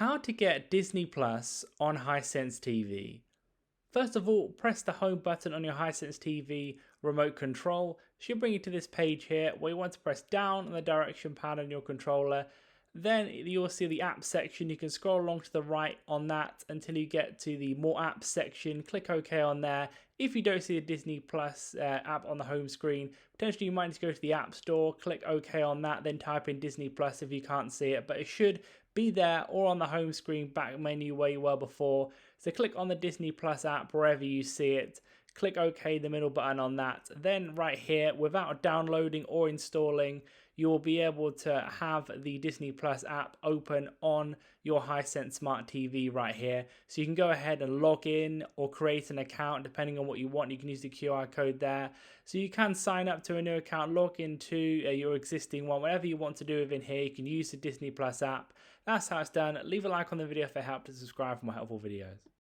How to get Disney Plus on Hisense TV. First of all, press the home button on your Hisense TV remote control. Should bring you to this page here where you want to press down on the direction pad on your controller. Then you'll see the app section. You can scroll along to the right on that until you get to the more apps section. Click OK on there. If you don't see the Disney Plus app on the home screen, potentially you might need to go to the App Store, click OK on that, then type in Disney Plus if you can't see it, but it should be there or on the home screen back menu where you were before. So click on the Disney Plus app wherever you see it. Click OK, the middle button on that. Then right here, without downloading or installing, you will be able to have the Disney Plus app open on your Hisense Smart TV right here. So you can go ahead and log in or create an account depending on what you want. You can use the QR code there. So you can sign up to a new account, log into your existing one, whatever you want to do within here. You can use the Disney Plus app. That's how it's done. Leave a like on the video if it helped, and subscribe for more helpful videos.